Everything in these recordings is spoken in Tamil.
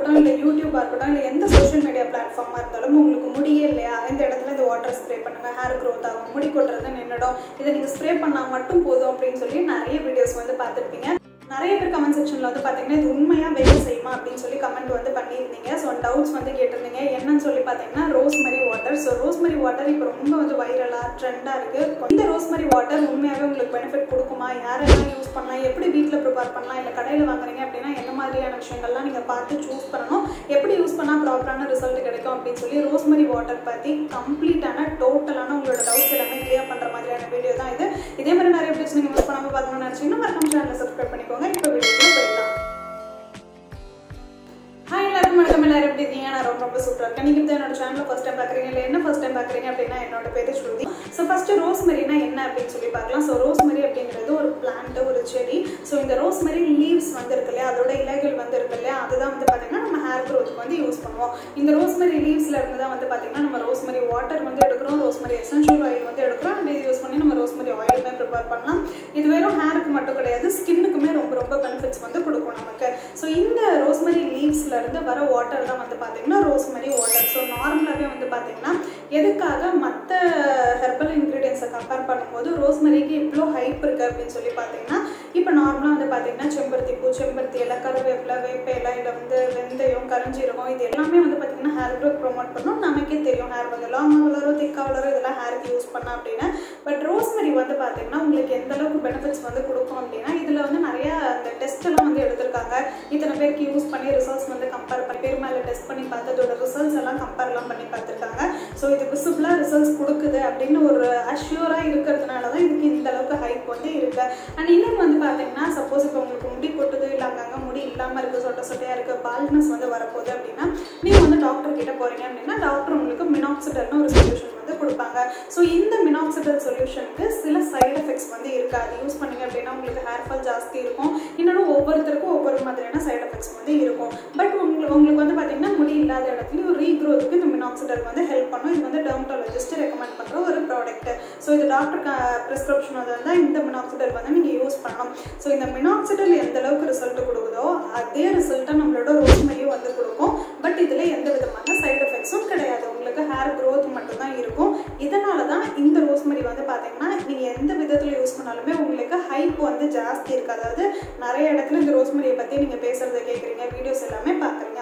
இருக்கட்டும் இல்லை யூடியூபாக இருக்கட்டும் இல்லை எந்த சோஷியல் மீடியா பிளாட்ஃபார்மாக இருந்தாலும் உங்களுக்கு முடியே இல்லையா இந்த இடத்துல இந்த வாட்டர் ஸ்ப்ரே பண்ணுங்கள், ஹேர் க்ரோத் ஆகும், முடி கொட்டுறது நின்றுடும், இதை நீங்கள் ஸ்ப்ரே பண்ணால் மட்டும் போதும் அப்படின்னு சொல்லி நிறைய வீடியோஸ் வந்து பார்த்துருப்பீங்க. நிறைய பேர் கமெண்ட் செக்ஷனில் வந்து பார்த்தீங்கன்னா இது உண்மையாக வேலை செய்யுமா அப்படின்னு சொல்லி கமெண்ட் வந்து பண்ணியிருந்தீங்க. ஸோ டவுட்ஸ் வந்து கேட்டிருந்தீங்க. என்னன்னு சொல்லி பார்த்தீங்கன்னா rosemary water. So rosemary water இப்போ ரொம்ப வந்து வைரலாக ட்ரெண்டாக இருக்குது. இந்த ரோஸ்மெரி வாட்டர் உண்மையாகவே உங்களுக்கு பெனிஃபிட் கொடுக்குமா, யாரெல்லாம் யூஸ் பண்ணலாம், எப்படி வீட்டில் ப்ரிப்பேர் பண்ணலாம், இல்லை கடையில் வாங்குறீங்க அப்படின்னா எந்த மாதிரியான விஷயங்கள்லாம் நீங்கள் பார்த்து சூஸ் பண்ணணும், எப்படி யூஸ் பண்ணால் ப்ராப்பரான ரிசல்ட் கிடைக்கும் அப்படின்னு சொல்லி ரோஸ்மெரி வாட்டர் பற்றி கம்ப்ளீட்டான டோட்டலான உங்களோட டவுட்ஸ் எல்லாமே கிளியர் பண்ணுற மாதிரியான வீடியோ தான் இது. இதே மாதிரி நிறைய வீடியோஸ் நீங்கள் மிஸ் பண்ணாமல் பார்க்கணும்னு நினச்சிங்கன்னா மறக்காம சேனலை சப்ஸ்கிரைப் பண்ணிக்கோங்க. இப்போ வீடியோக்குள்ள போயிடலாம். ஹாய் எல்லாருக்கும் வணக்கம். எல்லாரும் எப்படி இருக்கீங்க? நான் ரொம்ப சூப்பராக இருக்கேன். நீங்கள் இப்போ என்னோட சேனலில் ஃபர்ஸ்ட் டைம் பார்க்குறீங்க இல்லை என்ன ஃபர்ஸ்ட் டைம் பார்க்குறீங்க அப்படின்னா என்னோட பேர் ஸ்ருதி. ஸோ ஃபஸ்ட்டு ரோஸ்மெரினா என்ன அப்படின்னு சொல்லி பார்க்கலாம். ஸோ ரோஸ்மெரி அப்படிங்கிறது ஒரு பிளான்ட், ஒரு செடி. ஸோ இந்த ரோஸ்மெரி லீவ்ஸ் வந்து இருக்கு இல்லையா, அதோட இலைகள் வந்து இருக்கு இல்லையா, அதுதான் வந்து பார்த்தீங்கன்னா நம்ம ஹேர் க்ரோத்துக்கு வந்து யூஸ் பண்ணுவோம். இந்த ரோஸ்மெரி லீவ்ஸில் இருந்து தான் வந்து பார்த்தீங்கன்னா நம்ம ரோஸ்மெரி வாட்டர் வந்து எடுக்கிறோம், ரோஸ்மெரி எசென்ஷியல் ஆயில் வந்து எடுக்கிறோம். அண்ட் இது யூஸ் பண்ணி நம்ம ரோஸ்மெரி ஆயிலுமே ப்ரிப்பேர் பண்ணலாம். இது வெறும் ஹேருக்கு மட்டும் கிடையாது, ஸ்கின்னுக்குமே ரொம்ப ரொம்ப பெனிஃபிட்ஸ் வந்து கொடுக்கும் நமக்கு. ஸோ இந்த ரோஸ்மெரி லீவ்ஸ்ல இருந்து வர வாட்டர் தான் வந்து பார்த்தீங்கன்னா ரோஸ்மெரி வாட்டர். ஸோ நார்மலாகவே வந்து பார்த்தீங்கன்னா எதுக்காக மற்ற ஹெர்பல் இன்க்ரீடியன்ஸை கம்பேர் பண்ணும்போது ரோஸ்மெரிக்கு இவ்வளோ ஹைப் இருக்குது அப்படின்னு சொல்லி பார்த்தீங்கன்னா, இப்போ நார்மலாக வந்து பார்த்தீங்கன்னா செம்பருத்தி பூ, செம்பருத்தி இலை, கருவேப்பிலை, வேப்ப இலை, இல்லை வந்து வெந்தயம், கருஞ்சீரகம், இது எல்லாமே வந்து பார்த்தீங்கன்னா ஹேர் க்ரோத் ப்ரொமோட் பண்ணணும். நமக்கே தெரியும் ஹேர் வந்து லாங்காக வளரும், திக்காக வளரும், இதெல்லாம் ஹேருக்கு யூஸ் பண்ணலாம் அப்படின்னு. பட் ரோஸ்மெரி வந்து பார்த்தீங்கன்னா உங்களுக்கு எந்த அளவுக்கு பெனிஃபிட்ஸ் வந்து கொடுக்கும் அப்படின்னா, இதில் வந்து நிறைய அந்த டெஸ்ட் எல்லாம் வந்து எடுத்திருக்காங்க. இத்தனை பேருக்கு யூஸ் பண்ணி ரிசல்ட்ஸ் வந்து கம்பேர் பண்ணி பேர் மேலே டெஸ்ட் பண்ணி பார்த்து அதோட ரிசல்ட்ஸ் எல்லாம் கம்பேர்லாம் பண்ணி பார்த்துருக்காங்க. ஸோ இது விசிபிளாக ரிசல்ட்ஸ் கொடுக்குது அப்படின்னு ஒரு அஷ்யூராக இருக்கிறதுனால தான் இதுக்கு இந்த அளவுக்கு ஹைப் வந்து இருக்கு. அண்ட் இன்னொன்று வந்து பார்த்தீங்கன்னா, சப்போஸ் இப்போ உங்களுக்கு முடி கொட்டுது, இல்லை அங்கங்கே முடி இல்லாமல் இருக்குது, சொட்ட சொட்டையாக இருக்குது, பால்ட்னஸ் வந்து வரப்போகுது அப்படின்னா நீங்கள் வந்து டாக்டர் கிட்ட போகிறீங்க அப்படின்னா டாக்டர் உங்களுக்கு மினாக்சிடல்னு ஒரு சொல்யூஷன் வந்து கொடுப்பாங்க. ஸோ இந்த மினாக்சிடல் சொல்யூஷனுக்கு சில சைடு எஃபெக்ட்ஸ் வந்து இருக்குது. அது யூஸ் பண்ணிங்க அப்படின்னா உங்களுக்கு ஹேர் ஃபால் ஜாஸ்தி இருக்கும். இன்னொன்று ஒவ்வொருத்தருக்கும் ஒவ்வொரு மாதிரியான சைடு எஃபெக்ட்ஸ் வந்து இருக்கும். பட் உங்களுக்கு வந்து பார்த்தீங்கன்னா முடி இல்லாத இடத்துல ஒரு ரீக்ரோத்துக்கு இந்த மினாக்சிடல் வந்து ஹெல்ப் பண்ணும். இது வந்து டெர்மட்டாலஜிஸ்ட் ரெக்கமெண்ட் பண்ணுற ஒரு ப்ராடக்ட். ஸோ இது டாக்டர் ப்ரிஸ்கிரிப்ஷன் வந்து இந்த மினாக்சிடல் வந்து நீங்கள் யூஸ் பண்ணணும். ஸோ இந்த மினாக்சிடல் எந்த அளவுக்கு ரிசல்ட் கொடுக்குதோ அதே ரிசல்ட்டை நம்மளோட ரோஸ்மெரியும் வந்து கொடுக்கும். பட் இதில் எந்த விதமான சைடு எஃபெக்ட்ஸும் கிடையாது. உங்களுக்கு ஹேர் க்ரோத் மட்டும்தான் இருக்கும். இதனால தான் இந்த ரோஸ்மெரி வந்து பார்த்தீங்கன்னா நீங்கள் எந்த விதத்தில் யூஸ் பண்ணாலுமே உங்களுக்கு ஹைப் வந்து ஜாஸ்தி இருக்குது. அதாவது நிறைய இடத்துல இந்த ரோஸ்மெரியை பற்றி நீங்கள் பேசுகிறத கேட்குறீங்க, வீடியோஸ் எல்லாமே பார்க்குறீங்க.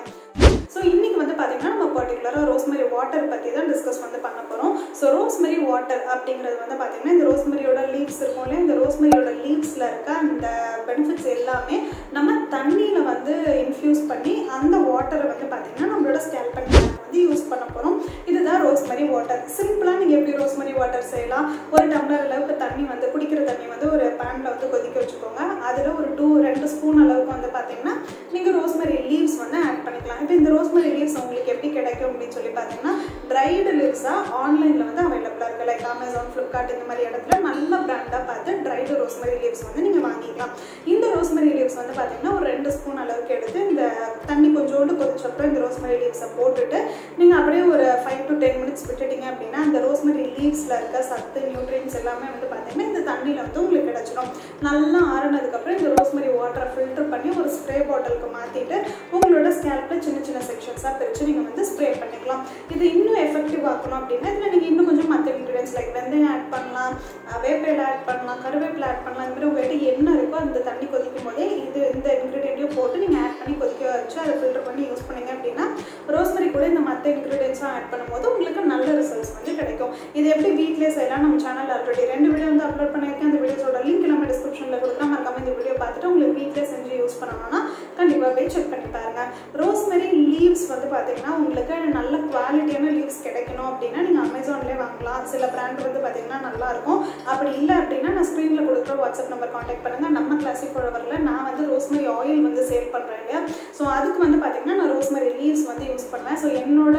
ஸோ இன்றைக்கி வந்து பார்த்தீங்கன்னா நம்ம பர்டிகுலராக ரோஸ்மெரி வாட்டர் பற்றி தான் டிஸ்கஸ் வந்து பண்ண போகிறோம். ஸோ ரோஸ்மெரி வாட்டர் அப்படிங்கிறது வந்து பார்த்தீங்கன்னா இந்த ரோஸ்மெரியோட லீவ்ஸ் இருக்கும் இல்லையா, இந்த ரோஸ்மெரியோட லீவ்ஸில் இருக்க அந்த பெனிஃபிட்ஸ் எல்லாமே நம்ம தண்ணியில் வந்து இன்ஃப்யூஸ் பண்ணி அந்த வாட்டரை வந்து பார்த்தீங்கன்னா நம்மளோட ஸ்கேல்ப் வந்து யூஸ் பண்ண போகிறோம். இதுதான் ரோஸ்மெரி வாட்டர். சிம்பிளாக நீங்கள் எப்படி ரோஸ்மெரி வாட்டர் செய்யலாம், ஒரு டம்ளர் அளவுக்கு தண்ணி வந்து குடிக்கிற தண்ணி வந்து ஒரு பேனில் வந்து கொதிக்க வச்சுக்கோங்க. அதில் ஒரு 2 ஸ்பூன் அளவுக்கு வந்து பார்த்தீங்கன்னா நீங்கள் ரோஸ்மெரி லீவ்ஸ் வந்து ஆட் பண்ணிக்கலாம். இப்போ இந்த ரோஸ்மெரி லீவ்ஸ் உங்களுக்கு எப்படி கிடைக்கும் அப்படின்னு சொல்லி பார்த்தீங்கன்னா ட்ரைடு லீவ்ஸாக ஆன்லைனில் வந்து அவைலபிளாக இருக்குது. லைக் அமேசான், ஃப்ளிப்கார்ட் இந்த மாதிரி இடத்துல நல்ல பிராண்டாக பார்த்து ட்ரைடு ரோஸ்மெரி லீவ்ஸ் வந்து நீங்கள் வாங்கிக்கலாம். இந்த ரோஸ்மெரி லீவ்ஸ் வந்து பார்த்தீங்கன்னா ஒரு 2 ஸ்பூன் அளவுக்கு எடுத்து இந்த தண்ணி கொஞ்சோண்டு கொதிச்சப்பறம் இந்த ரோஸ்மெரி லீவ்ஸை போட்டுட்டு நீங்கள் அப்படியே ஒரு 5 to 10 மினிட்ஸ் விட்டுட்டீங்க அப்படின்னா அந்த ரோஸ்மெரி லீவ்ஸில் இருக்க சத்து, நியூட்ரியன்ஸ் எல்லாமே வந்து பார்த்தீங்கன்னா இந்த தண்ணியில் வந்து உங்களுக்கு கிடச்சிடும். நல்லா ஆறுனதுக்கப்புறம் இந்த ரோஸ்மெரி வாட்டரை ஃபில்டர் பண்ணி ஒரு ஸ்ப்ரே பாட்டிலுக்கு மாற்றிட்டு உங்களோட ஸ்கேல்பில் சின்ன சின்ன செக்ஷன்ஸாக பிரித்து நீங்கள் வந்து ஸ்ப்ரே பண்ணிக்கலாம். இது இன்னும் எஃபெக்டிவ் ஆக்கணும் அப்படின்னா இதில் நீங்கள் இன்னும் கொஞ்சம் மற்ற இன்க்ரீடியன்ஸ் லைக் வெந்தயம் ஆட் பண்ணலாம், வேப்பிலை ஆட் பண்ணலாம், கருவேப்பிலை ஆட் பண்ணலாம். இந்த மாதிரி உங்கள்கிட்ட என்ன இருக்கோ அந்த தண்ணி கொதிக்கும் போதே இந்த இன்க்ரீடியண்ட்டையும் போட்டு நீங்கள் ஆட் பண்ணி கொதிக்க வச்சு அதை ஃபில்டர் பண்ணி யூஸ் பண்ணிங்க அப்படின்னா ரோஸ்மெரி கூட இந்த மற்ற இன்க்ரீடியன்ஸும் ஆட் பண்ணும்போது உங்களுக்கு நல்ல ரிசல்ட்ஸ் வந்து கிடைக்கும். இது எப்படி வீட்டிலே செய்யலாம், நம்ம சேனல் ஆல்ரெடி 2 வீடியோ வந்து அப்லோட் பண்ணியிருக்கேன். அந்த வீடியோஸோட லிங்க் எல்லாமே டிஸ்கிரிப்ஷனில் கொடுக்குறேன். மறக்காம இந்த வீடியோ பார்த்துட்டு உங்களுக்கு வீட்டிலே செஞ்சு யூஸ் பண்ணணும்னா கண்டிப்பாக போய் செக் பண்ணி பாருங்கள். ரோஸ்மெரி லீவ்ஸ் வந்து பார்த்தீங்கன்னா உங்களுக்கு நல்ல குவாலிட்டியான லீவ்ஸ் கிடைக்கணும் அப்படின்னா நீங்கள் அமேசான்லேயே வாங்கலாம். சில பிராண்ட் வந்து பார்த்தீங்கன்னா நல்லாயிருக்கும். அப்படி இல்லை அப்படின்னா நான் ஸ்க்ரீனில் கொடுக்குற வாட்ஸ்அப் நம்பர் காண்டாக்ட் பண்ணுங்கள். நம்ம கிளாசிக் ஃப்ளவரில் நான் வந்து ரோஸ்மெரி ஆயில் வந்து சேல் பண்ணுறேன் இல்லையா, ஸோ அதுக்கு வந்து பார்த்தீங்கன்னா நான் ரோஸ்மெரி லீவ்ஸ் வந்து யூஸ் பண்ணுவேன். ஸோ என்னோட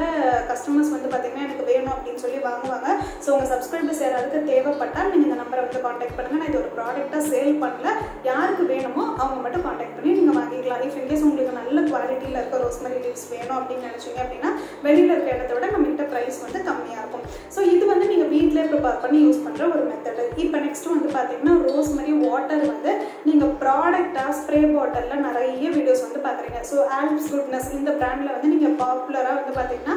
கஸ்டமர்ஸ் வந்து பார்த்தீங்கன்னா எனக்கு வேணும் அப்படின்னு சொல்லி வாங்குவாங்க. ஸோ உங்கள் சப்ஸ்கிரைபர்ஸ் யாராவது தேவைப்பட்டால் நீங்கள் இந்த நம்பரை வந்து காண்டாக்ட் பண்ணுங்கள். நான் இது ஒரு ப்ராடக்டாக சேல் பண்ணல, யாருக்கு வேணுமோ அவங்க மட்டும் காண்டாக்ட் பண்ணி நீங்கள் வாங்கிக்கலாம். இஃப் இன்கேஸ் உங்களுக்கு நல்ல குவாலிட்டியில் இருக்க ரோஸ்மெரி லீவ்ஸ் வேணும் அப்படின்னு நினச்சிங்க அப்படின்னா வெளியில் இருக்க இடத்த விட நம்மகிட்ட ப்ரைஸ் வந்து கம்மியாக இருக்கும். ஸோ இது வந்து நீங்கள் வீட்டிலே ப்ரிப்பேர் பண்ணி யூஸ் பண்ணுற ஒரு மெத்தடு. இப்போ நெக்ஸ்ட் வந்து பார்த்தீங்கன்னா ரோஸ்மெரி வாட்டர் வந்து நீங்கள் ப்ராடக்டாக ஸ்ப்ரே பாட்டிலில் நிறைய வீடியோஸ் வந்து பார்க்குறீங்க. ஸோ ஆல்ப்ஸ் குட்னஸ் இந்த பிராண்டில் வந்து நீங்கள் பாப்புலராக வந்து பார்த்தீங்கன்னா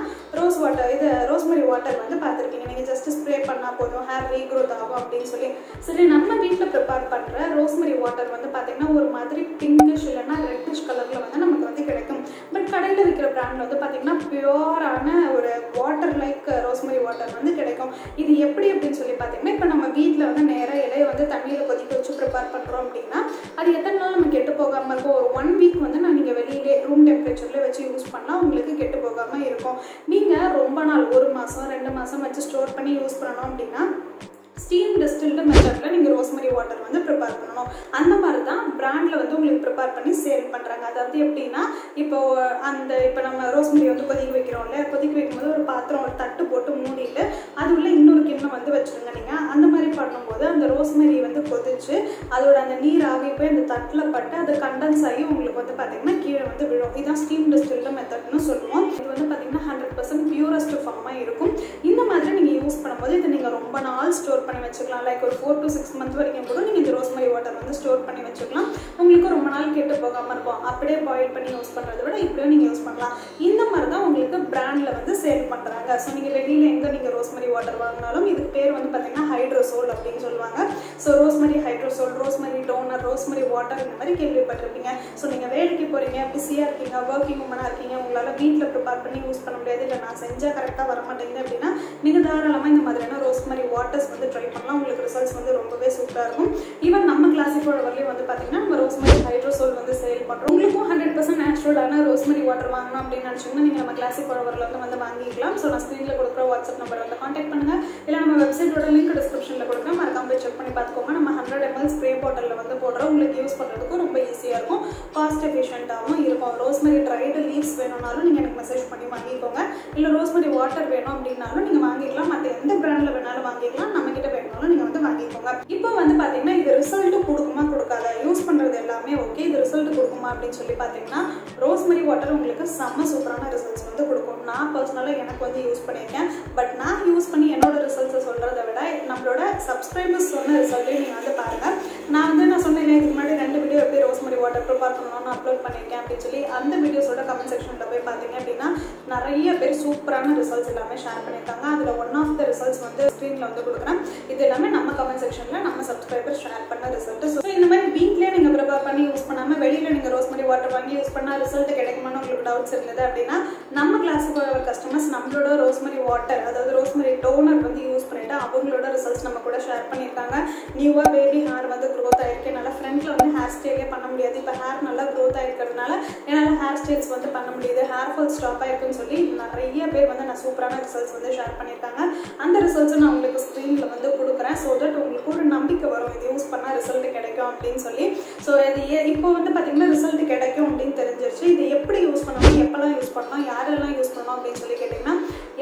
ரோஸ்மெரி வாட்டர் வந்து பார்த்துருக்கீங்க. நீங்கள் ஜஸ்ட் ஸ்ப்ரே பண்ணால் போதும், ஹேர் ரீக்ரோத் ஆகும் அப்படின்னு சொல்லி. சரி, நம்ம வீட்டில் ப்ரிப்பேர் பண்ணுற ரோஸ்மெரி வாட்டர் வந்து பார்த்தீங்கன்னா ஒரு மாதிரி பிங்கிஷ் இல்லைன்னா ரெட்டிஷ் கலரில் வந்து நமக்கு வந்து கிடைக்கும். பட் கடையில் விற்கிற பிராண்டில் வந்து பார்த்தீங்கன்னா பியூரான ஒரு வாட்டர் லைக் ரோஸ்மெரி வாட்டர் வந்து கிடைக்கும். இது எப்படி அப்படின்னு சொல்லி பார்த்தீங்கன்னா, இப்போ நம்ம வீட்டில் வந்து நேராக இலையை வந்து தண்ணியில் கொதிக்க வச்சு ப்ரிப்பேர் பண்ணுறோம் அப்படின்னா அது எத்தனை நாள் நம்ம கெட்டு போகாமல் இருக்கும். ஒரு 1 வீக் வந்து நீங்கள் வெளியிலே ரூம் டெம்பரேச்சரில் வச்சு யூஸ் பண்ணால் உங்களுக்கு கெட்டு போகாமல் இருக்கும். நீங்கள் ரொம்ப நாள் 1 மாதம் 2 மாதம் வச்சு ஸ்டோர் பண்ணி யூஸ் பண்ணணும் அப்படின்னா ஸ்டீம் டிஸ்டில்டு மெத்தடில் நீங்கள் ரோஸ்மெரி வாட்டர் வந்து ப்ரிப்பேர் பண்ணணும். அந்த மாதிரி தான் பிராண்டில் வந்து உங்களுக்கு ப்ரிப்பேர் பண்ணி சேல் பண்ணுறாங்க. அதாவது எப்படின்னா, இப்போ நம்ம ரோஸ்மெரி வந்து கொதிக்க வைக்கிறோம் இல்லையா, கொதிக்க வைக்கும்போது ஒரு பாத்திரம் ஒரு தட்டு போட்டு மூடிட்டு அது உள்ள இன்னொரு கிண்ணம் வந்து வச்சுருங்க. நீங்கள் அந்த மாதிரி பண்ணும்போது அந்த ரோஸ்மெரி வந்து கொதிச்சு அதோட அந்த நீர் ஆகி போய் அந்த தட்டில் பட்டு அது கண்டென்ஸ் ஆகி உங்களுக்கு வந்து பார்த்தீங்கன்னா கீழே வந்து விழும். இதுதான் ஸ்டீம் டிஸ்டில்டு மெத்தட்னு சொல்லுவோம். இது வந்து பார்த்தீங்கன்னா 100% பியூரஸ்ட் ஃபார்மாக இருக்கும். இந்த மாதிரி நீங்கள் யூஸ் பண்ணும்போது இதை நீங்கள் ரொம்ப நாள் ஸ்டோர் பண்ணி வச்சுக்கலாம். லைக் ஒரு 4 to 6 months வரைக்கும் கூட நீங்கள் இந்த ரோஸ்மெரி வாட்டர் வந்து ஸ்டோர் பண்ணி வச்சுக்கலாம். உங்களுக்கு ரொம்ப நாள் கெட்டு போகாமல் இருக்கும். அப்படியே பாயில் பண்ணி யூஸ் பண்ணுறதை விட இப்படியும் நீங்கள் யூஸ் பண்ணலாம். இந்த மாதிரி தான் உங்களுக்கு பிராண்டில் வந்து சேல் பண்ணுறாங்க. ஸோ நீங்கள் வெளியில் எங்கே நீங்கள் ரோஸ்மெரி வாட்டர் வாங்கினாலும் இதுக்கு பேர் வந்து பார்த்தீங்கன்னா ஹைட்ரோசோல் அப்படின்னு சொல்லுவாங்க. So rosemary hydrosol, rosemary toner, rosemary water இந்த மாதிரி கேள்விப்பட்டிருப்பீங்க. ஸோ நீங்கள் வேலைக்கு போகிறீங்க, பிஸியாக இருக்கீங்க, ஒர்க்கிங் உமனாக இருக்கீங்க, உங்களால் வீட்டில் ப்ரிப்பேர் பண்ணி யூஸ் பண்ண முடியாது, இல்லை நான் செஞ்சால் கரெக்டாக வர மாட்டேங்குது அப்படின்னா நீங்கள் தாராளமாக இந்த மாதிரியான ரோஸ்மெரி வாட்டர்ஸ் வந்து ட்ரை பண்ணலாம். உங்களுக்கு ரிசல்ட்ஸ் வந்து ரொம்பவே சூப்பராக இருக்கும். ஈவன் நம்ம கிளாசிக்கோட வரலையும் வந்து பார்த்தீங்கன்னா நம்ம ரோஸ்மெரி ஹைட்ரோசோல் வந்து சேல் பண்ணுறோம். உங்களுக்கும் 100% நேச்சுரலான ரோஸ்மெரி வாட்டர் வாங்கணும் அப்படின்னு நினச்சிங்கன்னா நீங்கள் நம்ம கிளாசிக்கோட வரல வந்து வாங்கிக்கலாம். ஸோ நான் ஸ்க்ரீனில் கொடுக்குற வாட்ஸ்அப் நம்பர் வந்து கான்டாக்ட் பண்ணுங்கள். இல்லை நம்ம வெப்சைட்டோட லிங்க் டிஸ்கிரிப்ஷனில் கொடுக்குறேன், மறக்காம போய் செக் பண்ணி பார்த்துக்கோங்க. நம்ம 100 ml ஸ்ப்ரே பாட்டிலில் வந்து போடுறோம். உங்களுக்கு யூஸ் பண்ணுறதுக்கும் ரொம்ப ஈஸியாக இருக்கும், காஸ்ட் எஃபிஷியண்ட்டாகவும் இருக்கும். ரோஸ்மெரி ட்ரைடு லீவ்ஸ் வேணும்னாலும் நீங்கள் எனக்கு மெசேஜ் பண்ணி வாங்கிக்கோங்க. இல்லை ரோஸ்மெரி வாட்டர் வேணும் அப்படின்னாலும் நீங்கள் வாங்கிக்கலாம். மற்ற எந்த பிராண்டில் வேணாலும் வாங்கிக்கலாம். நம்மக்கிட்ட வேணும்னாலும் நீங்கள் வந்து வாங்கிக்கோங்க. இப்போ வந்து பார்த்தீங்கன்னா இது ரிசல்ட் கொடுக்குமா கொடுக்காத, யூஸ் பண்ணுறது எல்லாமே ஓகே, இது ரிசல்ட் கொடுக்குமா அப்படின்னு சொல்லி பார்த்தீங்கன்னா ரோஸ்மெரி வாட்டர் உங்களுக்கு செம்ம சூப்பரான ரிசல்ட்ஸ் வந்து கொடுக்கும். நான் பர்சனலாக எனக்கு வந்து யூஸ் பண்ணியிருக்கேன். பட் நான் யூஸ் பண்ணி என்னோட ரிசல்ட்ஸை சொல்கிறத விட நம்மளோட சப்ஸ்கிரைபர்ஸ் சொன்ன ரிசல்ட்டையும் நீங்கள் வந்து பாருங்கள். நான் சொன்னேன் இதுக்கு முன்னாடி 2 வீடியோ எப்படி ரோஸ்மெரி வாட்டர் ப்ரிப்பேர் பண்ணணும்னு அப்லோட் பண்ணியிருக்கேன் அப்படின்னு சொல்லி. அந்த வீடியோஸோட கமெண்ட் செக்ஷனில் போய் பார்த்தீங்க அப்படின்னா நிறைய பேர் சூப்பரான ரிசல்ட்ஸ் எல்லாமே ஷேர் பண்ணியிருக்காங்க. அதில் ஒன் ஆஃப் த ரிசல்ட்ஸ் வந்து ஸ்க்ரீனில் வந்து கொடுக்குறேன். இது எல்லாமே நம்ம கமெண்ட் செக்ஷனில் நம்ம சப்ஸ்கிரைபர் ஷேர் பண்ண ரிசல்ட். ஸோ இந்த மாதிரி வீட்லேயே நீங்கள் ப்ரிப்பேர் பண்ணி யூஸ் பண்ணாமல் வெளியில் நீங்கள் ரோஸ்மெரி வாட்டர் வாங்கி யூஸ் பண்ணால் ரிசல்ட் கிடைக்குமான்னு உங்களுக்கு டவுட்ஸ் இருந்தது அப்படின்னா நம்ம கிளாஸுக்கு வர கஸ்டமர்ஸ் நம்மளோட ரோஸ்மெரி வாட்டர், அதாவது ரோஸ்மெரி டோனர் வந்து யூஸ் பண்ணிவிட்டு அவங்களோட ரிசல்ட்ஸ் நம்ம கூட ஷேர் பண்ணியிருக்காங்க. நியூவாக பேபி ஹேர் வந்து க்ரோத் ஆகிருக்கு, என்னால் ஃப்ரண்ட்டில் வந்து ஹேர் ஸ்டைலே பண்ண முடியாது, இப்போ ஹேர் நல்லா க்ரோத் ஆகிருக்கிறதுனால என்னால் ஹேர் ஸ்டைல்ஸ் வந்து பண்ண முடியுது, ஹேர் ஃபால் ஸ்டாப் ஆகிருக்குன்னு சொல்லி நிறைய பேர் வந்து நான் சூப்பரான ரிசல்ட்ஸ் வந்து ஷேர் பண்ணியிருக்காங்க. அந்த ரிசல்ட்ஸை நான் உங்களுக்கு ஸ்க்ரீனில் வந்து கொடுக்குறேன். ஸோ தட் உங்களுக்கு ஒரு நம்பிக்கை வரும் இது யூஸ் பண்ணால் ரிசல்ட் கிடைக்கும் அப்படின்னு சொல்லி. ஸோ இது இப்போ வந்து பார்த்தீங்கன்னா ரிசல்ட் கிடைக்கும் அப்படின்னு தெரிஞ்சிருச்சு. இது எப்படி யூஸ் பண்ணணும், எப்போல்லாம் யூஸ் பண்ணணும், யாரெல்லாம் யூஸ் பண்ணணும் அப்படின்னு சொல்லி கேட்டிங்கன்னா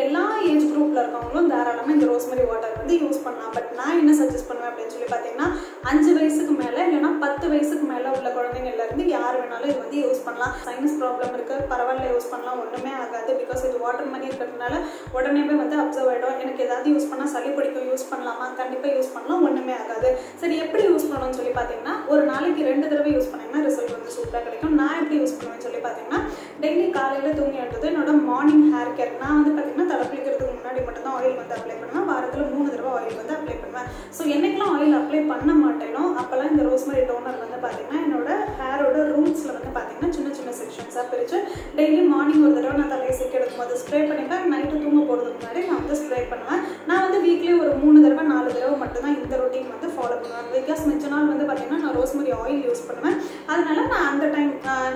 எல்லா ஏஜ் குரூப்பில் இருக்கவங்களும் தாராளமாக இந்த ரோஸ்மெரி வாட்டர் வந்து யூஸ் பண்ணலாம். பட் நான் என்ன சஜஸ்ட் பண்ணுவேன் அப்படின்னு சொல்லி பார்த்தீங்கன்னா 5 வயசுக்கு மேலே இல்லைன்னா 10 வயசுக்கு மேலே உள்ள குழந்தைங்கள்லேருந்து யார் வேணாலும் இது வந்து யூஸ் பண்ணலாம். சைனஸ் ப்ராப்ளம் இருக்குது, பரவாயில்ல யூஸ் பண்ணலாம், ஒன்றுமே ஆகாது. பிகாஸ் இது வாட்டர் மாதிரி இருக்கிறதுனால உடனே வந்து அப்சர்வ் ஆகிடும். எனக்கு ஏதாவது யூஸ் பண்ணால் சளி பிடிக்கும், யூஸ் பண்ணலாமா, கண்டிப்பாக யூஸ் பண்ணலாம், ஒன்றுமே ஆகாது. சரி, எப்படி யூஸ் பண்ணணும்னு சொல்லி பார்த்தீங்கன்னா ஒரு நாளைக்கு 2 தடவை யூஸ் பண்ணிங்கன்னா ரிசல்ட் வந்து சூப்பராக கிடைக்கும். நான் எப்படி யூஸ் பண்ணுவேன்னு சொல்லி பார்த்தீங்கன்னா டெய்லி காலையில் தூங்கி எடுத்தது என்னோட மார்னிங் ஹேர் கேர். நான் வந்து பார்த்தீங்கன்னா தலை குளிக்கிறதுக்கு முன்னாடி மட்டும் தான் ஆயில் வந்து அப்ளை பண்ணுவேன். வாரத்தில் 3 தடவை ஆயில் வந்து அப்ளை பண்ணுவேன். ஸோ என்னைக்கெல்லாம் ஆயில் அப்ளை பண்ண மாட்டேனோ அப்போல்லாம் இந்த ரோஸ்மெரி டோனர் வந்து பார்த்தீங்கன்னா என்னோட ஹேரோட ரூட்ஸில் வந்து பார்த்தீங்கன்னா சின்ன சின்ன செக்ஷன்ஸாக பிரித்து டெய்லி மார்னிங் ஒரு தடவை நான் தலையை சிக்க எடுக்கும் போது ஸ்ப்ரே பண்ணிப்பேன். நைட்டு தூங்க போகிறதுக்கு முன்னாடி நான் வந்து ஸ்ப்ரே பண்ணுவேன். நான் வந்து வீக்லி ஒரு 3 தடவை 4 தடவை மட்டும்தான் இந்த ரொட்டீன் வந்து ஃபாலோ பண்ணுவேன். பிகாஸ் மிச்ச நாள் வந்து பார்த்தீங்கன்னா நான் ரோஸ்மெரி ஆயில் யூஸ் பண்ணுவேன். அதனால நான் அந்த டைம்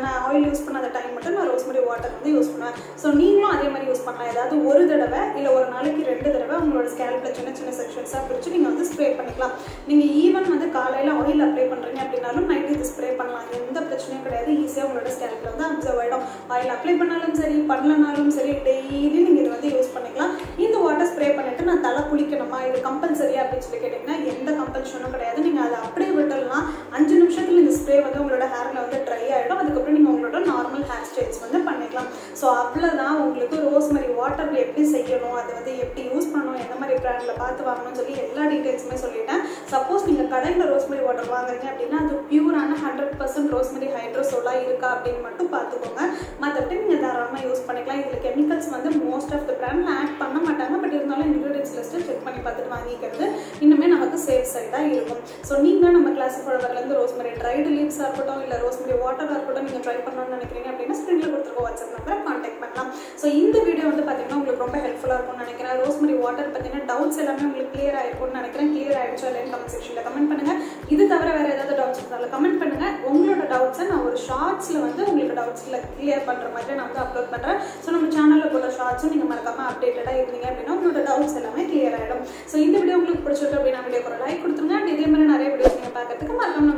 நான் ஆயில் யூஸ் பண்ணாத டைம் மட்டும் நான் ரோஸ்மெரி வாட்டர் வந்து யூஸ் பண்ணுவேன். ஸோ நீங்களும் அதே மாதிரி யூஸ் பண்ணலாம். ஏதாவது ஒரு தடவை இல்லை ஒரு நாளைக்கு 2 தடவை உங்களோட ஸ்கேல்பில் சின்ன சின்ன செக்ஷன்ஸாக பிரித்து நீங்கள் வந்து ஸ்ப்ரே பண்ணிக்கலாம். நீங்கள் ஈவன் வந்து காலையில் ஆயில் அப்ளை பண்ணுறீங்க அப்படின்னாலும் நைட்டு இது ஸ்ப்ரே பண்ணலாம், எந்த பிரச்சனையும் கிடையாது. ஈஸியாக உங்களோட ஸ்கேல்பில் வந்து அப்சர்வ் ஆகிடும். ஆயில் அப்ளை பண்ணாலும் சரி பண்ணலனாலும் சரி டெய்லி நீங்கள் இது வந்து யூஸ் பண்ணிக்கலாம். இந்த வாட்டர் ஸ்ப்ரே பண்ணிவிட்டு நான் தலை குளிக்கணுமா, இது கம்பல்சரியா அப்படின்னு சொல்லி கேட்டிங்கன்னா எந்த கம்பல்ஷனும் கிடையாது. நீங்கள் அதை அப்படியே விட்டுடலாம். 5 நிமிஷத்தில் இந்த ஸ்ப்ரே வந்து உங்களோட ஹேரில் வந்து ட்ரை ஆகிடும். அதுக்கப்புறம் நீங்கள் உங்களோட நார்மல் ஹேர் ஸ்டைல்ஸ் வந்து பண்ணிக்கலாம். ஸோ அவ்வளோதான். உங்களுக்கு ரோஸ்மெரி வாட்டர் எப்படி செய்யணும், அது வந்து எப்படி யூஸ் பண்ணணும், எந்த மாதிரி பிராண்டில் பார்த்து வாங்கணும்னு சொல்லி எல்லா டீட்டெயில்ஸுமே சொல்லிட்டேன். சப்போஸ் நீங்கள் கடையில் ரோஸ்மெரி வாட்டர் வாங்குறீங்க அப்படின்னா அது பியூரான 100% ரோஸ்மெரி ஹைட்ரோசோலாக இருக்கா அப்படின்னு மட்டும் பார்த்துக்கோங்க. மற்றபடி நீங்கள் தாராளமாக யூஸ் பண்ணிக்கலாம். இதில் கெமிக்கல்ஸ் வந்து மோஸ்ட் ஆஃப் த பிராண்டில் ஆட் பண்ண மாட்டாங்க. பட் இருந்தாலும் இன்க்ரீடியன்ஸ் லிஸ்ட்டை செக் பண்ணி பார்த்துட்டு வாங்கிக்கிறது இன்னுமே நமக்கு சேஃப் சைடாக இருக்கும். ஸோ நீங்கள் நம்ம கிளாசிக் ஃப்ளவர்லேருந்து ரோஸ்மெரி ட்ரைடு லீவ்ஸாக இருக்கட்டும் இல்லை ரோஸ்மெரி வாட்டராக இருக்கட்டும் நீங்கள் ட்ரை பண்ணணும்னு நினைக்கிறீங்க அப்படின்னா ஸ்க்ரீனில் கொடுத்துருக்க வாட்ஸ்அப் நம்பரை கான்டாக்ட் பண்ணலாம். ஸோ இந்த வீடியோ வந்து பார்த்தீங்கன்னா உங்களுக்கு ரொம்ப ஹெல்ப்ஃபுல்லாக இருக்கும்னு நினைக்கிறேன். ரோஸ்மெரி வாட்டர் பார்த்தீங்கன்னா டவுட்ஸ் எல்லாமே உங்களுக்கு கிளியர் ஆயிருக்கும்னு நினைக்கிறேன். கிளியர் ஆயிடுச்சா இல்லைன்னு கமெண்ட் செக்ஷனில் கமெண்ட் பண்ணுங்கள். இது தவிர வேறு ஏதாவது டவுட்ஸ் இருந்தாலும் கமெண்ட் பண்ணுங்கள். உங்களோட டவுட்ஸை நான் ஒரு ஷார்ட்ஸில் வந்து உங்களுக்கு டவுட்ஸில் கிளியர் பண்ணுற மாதிரி நான் வந்து அப்லோட் பண்ணுறேன். ஸோ நம்ம சேனலில் போட்ட ஷார்ட்ஸும் நீங்கள் மறக்காமல் அப்டேட்டடாக இருந்தீங்க அப்படின்னா உங்களோட டவுட்ஸ் எல்லாமே கிளியர் ஆகிடும். ஸோ இந்த வீடியோ உங்களுக்கு பிடிச்சிருக்கு அப்படின்னா வீடியோக்கு ஒரு லைக் கொடுத்துருங்க. இதே மாதிரி நிறைய வீடியோஸ் நீங்கள் பார்க்கறதுக்கு மறக்காம